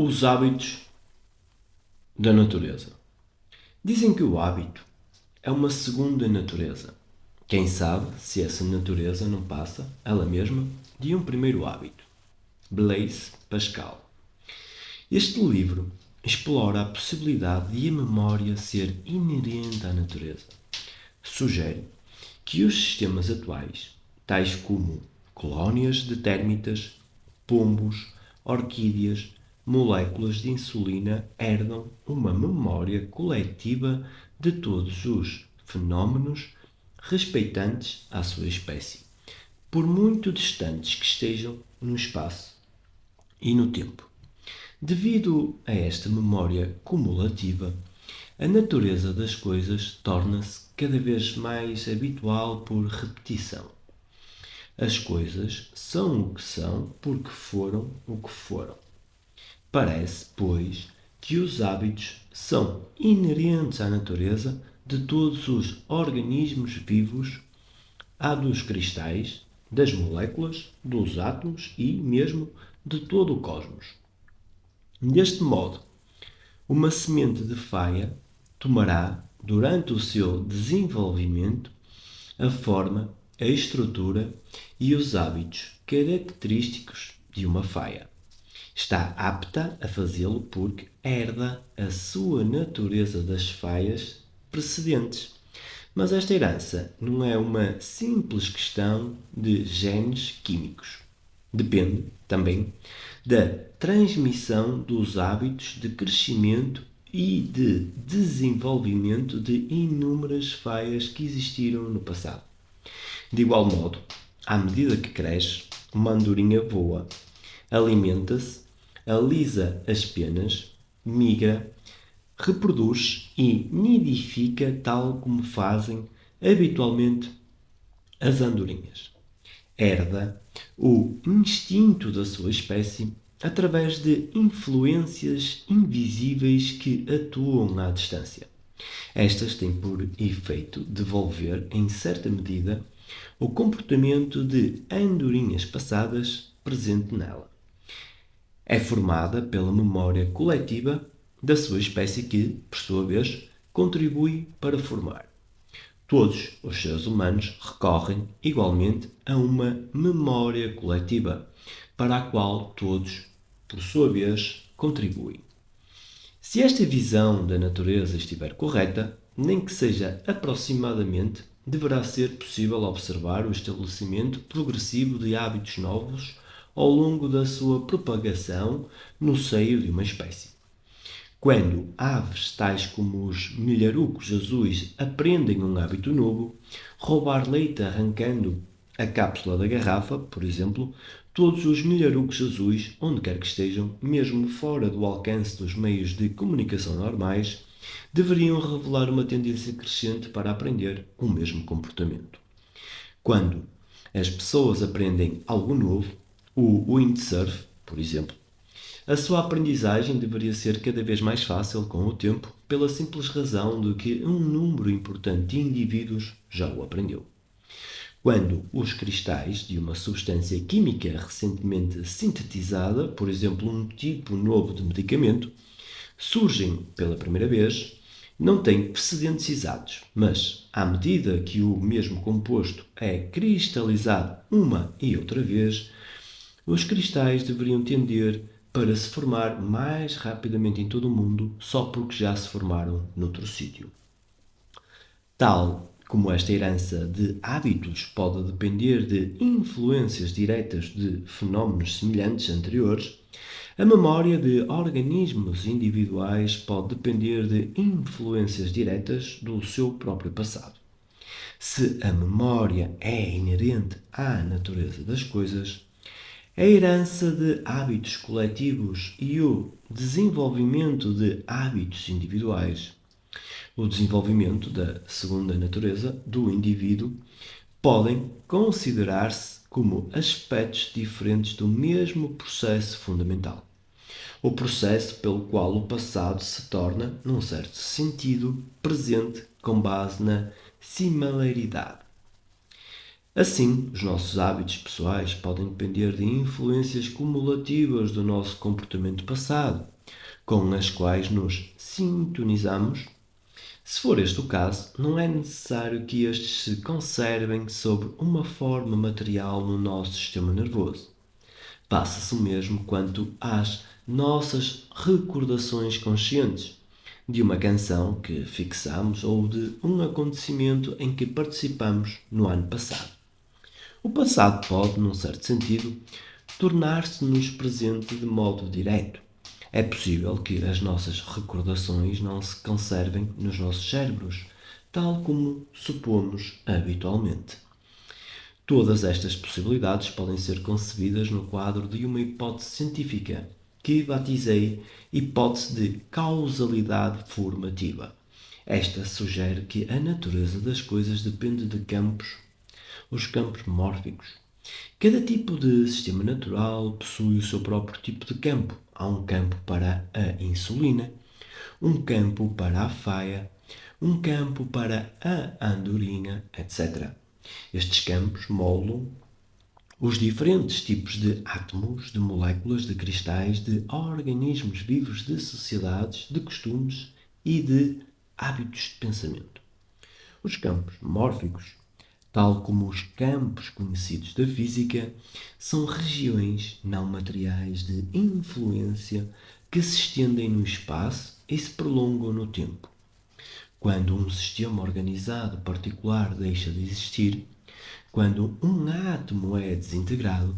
Os hábitos da natureza. Dizem que o hábito é uma segunda natureza. Quem sabe se essa natureza não passa, ela mesma, de um primeiro hábito. Blaise Pascal. Este livro explora a possibilidade de a memória ser inerente à natureza. Sugere que os sistemas atuais, tais como colónias de térmitas, pombos, orquídeas, moléculas de insulina, herdam uma memória coletiva de todos os fenómenos respeitantes à sua espécie, por muito distantes que estejam no espaço e no tempo. Devido a esta memória cumulativa, a natureza das coisas torna-se cada vez mais habitual por repetição. As coisas são o que são porque foram o que foram. Parece, pois, que os hábitos são inerentes à natureza de todos os organismos vivos, à dos cristais, das moléculas, dos átomos e mesmo de todo o cosmos. Deste modo, uma semente de faia tomará, durante o seu desenvolvimento, a forma, a estrutura e os hábitos característicos de uma faia. Está apta a fazê-lo porque herda a sua natureza das faias precedentes. Mas esta herança não é uma simples questão de genes químicos. Depende, também, da transmissão dos hábitos de crescimento e de desenvolvimento de inúmeras faias que existiram no passado. De igual modo, à medida que cresce, uma andorinha voa, alimenta-se, alisa as penas, migra, reproduz e nidifica tal como fazem habitualmente as andorinhas. Herda o instinto da sua espécie através de influências invisíveis que atuam à distância. Estas têm por efeito devolver, em certa medida, o comportamento de andorinhas passadas presente nela. É formada pela memória coletiva da sua espécie que, por sua vez, contribui para formar. Todos os seres humanos recorrem igualmente a uma memória coletiva, para a qual todos, por sua vez, contribuem. Se esta visão da natureza estiver correta, nem que seja aproximadamente, deverá ser possível observar o estabelecimento progressivo de hábitos novos ao longo da sua propagação no seio de uma espécie. Quando aves tais como os milharucos azuis aprendem um hábito novo, roubar leite arrancando a cápsula da garrafa, por exemplo, todos os milharucos azuis, onde quer que estejam, mesmo fora do alcance dos meios de comunicação normais, deveriam revelar uma tendência crescente para aprender o mesmo comportamento. Quando as pessoas aprendem algo novo, o windsurf, por exemplo, a sua aprendizagem deveria ser cada vez mais fácil com o tempo, pela simples razão de que um número importante de indivíduos já o aprendeu. Quando os cristais de uma substância química recentemente sintetizada, por exemplo, um tipo novo de medicamento, surgem pela primeira vez, não têm precedentes exatos, mas, à medida que o mesmo composto é cristalizado uma e outra vez, os cristais deveriam tender para se formar mais rapidamente em todo o mundo só porque já se formaram noutro sítio. Tal como esta herança de hábitos pode depender de influências diretas de fenómenos semelhantes anteriores, a memória de organismos individuais pode depender de influências diretas do seu próprio passado. Se a memória é inerente à natureza das coisas, a herança de hábitos coletivos e o desenvolvimento de hábitos individuais, o desenvolvimento da segunda natureza do indivíduo, podem considerar-se como aspectos diferentes do mesmo processo fundamental. O processo pelo qual o passado se torna, num certo sentido, presente com base na similaridade. Assim, os nossos hábitos pessoais podem depender de influências cumulativas do nosso comportamento passado, com as quais nos sintonizamos. Se for este o caso, não é necessário que estes se conservem sob uma forma material no nosso sistema nervoso. Passa-se o mesmo quanto às nossas recordações conscientes de uma canção que fixamos ou de um acontecimento em que participamos no ano passado. O passado pode, num certo sentido, tornar-se-nos presente de modo direto. É possível que as nossas recordações não se conservem nos nossos cérebros, tal como supomos habitualmente. Todas estas possibilidades podem ser concebidas no quadro de uma hipótese científica, que batizei hipótese de causalidade formativa. Esta sugere que a natureza das coisas depende de campos, os campos mórficos. Cada tipo de sistema natural possui o seu próprio tipo de campo. Há um campo para a insulina, um campo para a faia, um campo para a andorinha, etc. Estes campos moldam os diferentes tipos de átomos, de moléculas, de cristais, de organismos vivos, de sociedades, de costumes e de hábitos de pensamento. Os campos mórficos, tal como os campos conhecidos da física, são regiões não materiais de influência que se estendem no espaço e se prolongam no tempo. Quando um sistema organizado particular deixa de existir, quando um átomo é desintegrado,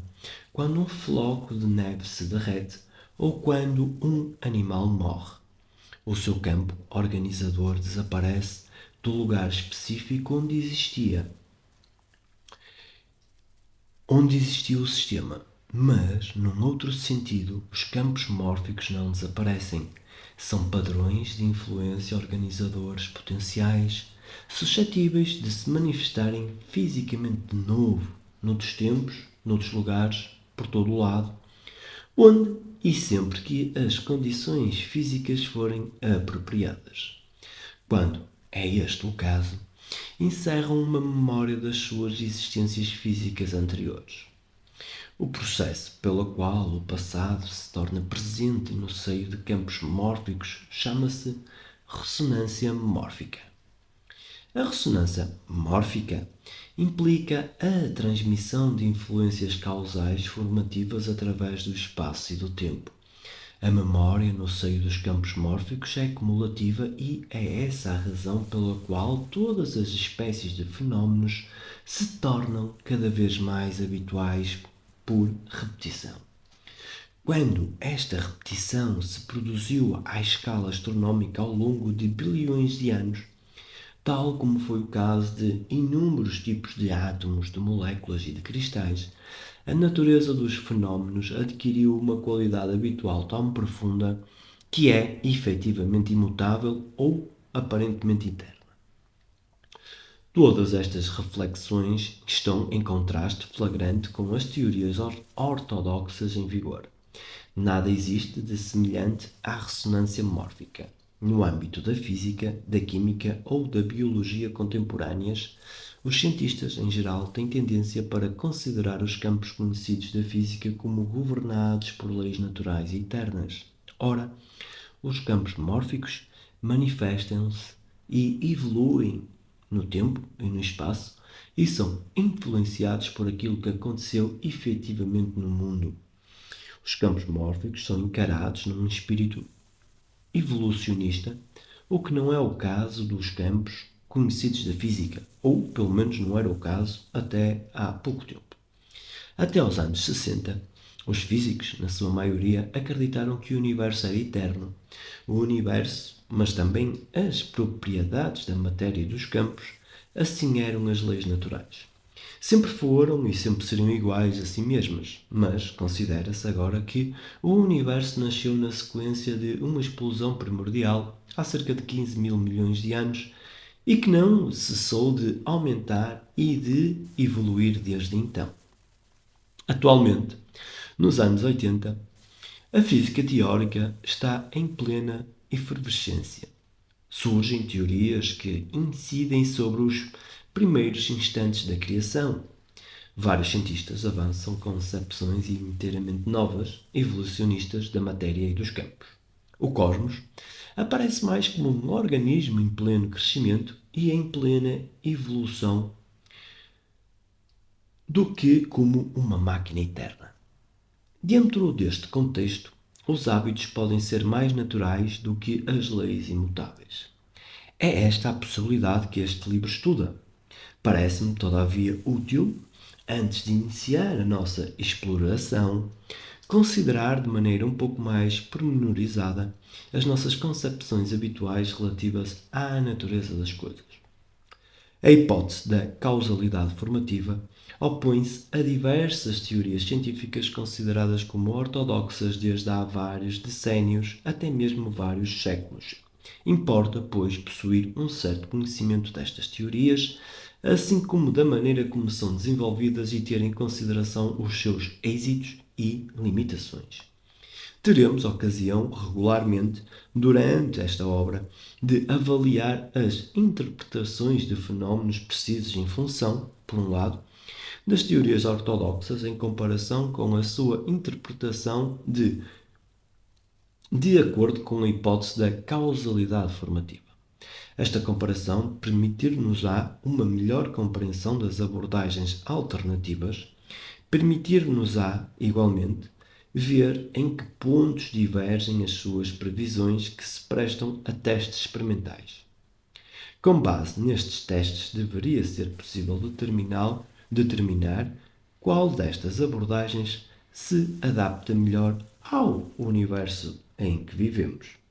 quando um floco de neve se derrete ou quando um animal morre, o seu campo organizador desaparece do lugar específico onde existiu o sistema. Mas, num outro sentido, os campos mórficos não desaparecem. São padrões de influência organizadores potenciais, suscetíveis de se manifestarem fisicamente de novo, noutros tempos, noutros lugares, por todo o lado, onde e sempre que as condições físicas forem apropriadas. Quando é este o caso, encerram uma memória das suas existências físicas anteriores. O processo pelo qual o passado se torna presente no seio de campos mórficos chama-se ressonância mórfica. A ressonância mórfica implica a transmissão de influências causais formativas através do espaço e do tempo. A memória no seio dos campos mórficos é cumulativa e é essa a razão pela qual todas as espécies de fenómenos se tornam cada vez mais habituais por repetição. Quando esta repetição se produziu à escala astronómica ao longo de bilhões de anos, tal como foi o caso de inúmeros tipos de átomos, de moléculas e de cristais, a natureza dos fenómenos adquiriu uma qualidade habitual tão profunda que é efetivamente imutável ou aparentemente eterna. Todas estas reflexões estão em contraste flagrante com as teorias ortodoxas em vigor. Nada existe de semelhante à ressonância mórfica. No âmbito da física, da química ou da biologia contemporâneas, os cientistas, em geral, têm tendência para considerar os campos conhecidos da física como governados por leis naturais e eternas. Ora, os campos mórficos manifestam-se e evoluem no tempo e no espaço e são influenciados por aquilo que aconteceu efetivamente no mundo. Os campos mórficos são encarados num espírito evolucionista, o que não é o caso dos campos conhecidos da física, ou pelo menos não era o caso até há pouco tempo. Até aos anos 60, os físicos, na sua maioria, acreditaram que o universo era eterno. O universo, mas também as propriedades da matéria e dos campos, assim eram as leis naturais. Sempre foram e sempre seriam iguais a si mesmas, mas considera-se agora que o universo nasceu na sequência de uma explosão primordial há cerca de 15 mil milhões de anos e que não cessou de aumentar e de evoluir desde então. Atualmente, nos anos 80, a física teórica está em plena efervescência. Surgem teorias que incidem sobre os primeiros instantes da criação, Vários cientistas avançam concepções inteiramente novas, evolucionistas da matéria e dos campos. O cosmos aparece mais como um organismo em pleno crescimento e em plena evolução do que como uma máquina eterna. Dentro deste contexto, os hábitos podem ser mais naturais do que as leis imutáveis. É esta a possibilidade que este livro estuda. Parece-me, todavia, útil, antes de iniciar a nossa exploração, considerar de maneira um pouco mais pormenorizada as nossas concepções habituais relativas à natureza das coisas. A hipótese da causalidade formativa opõe-se a diversas teorias científicas consideradas como ortodoxas desde há vários decénios até mesmo vários séculos. Importa, pois, possuir um certo conhecimento destas teorias, assim como da maneira como são desenvolvidas e ter em consideração os seus êxitos e limitações. Teremos ocasião regularmente, durante esta obra, de avaliar as interpretações de fenómenos precisos em função, por um lado, das teorias ortodoxas em comparação com a sua interpretação de acordo com a hipótese da causalidade formativa. Esta comparação permitir-nos-á uma melhor compreensão das abordagens alternativas, permitir-nos-á, igualmente, ver em que pontos divergem as suas previsões que se prestam a testes experimentais. Com base nestes testes, deveria ser possível determinar qual destas abordagens se adapta melhor ao universo em que vivemos.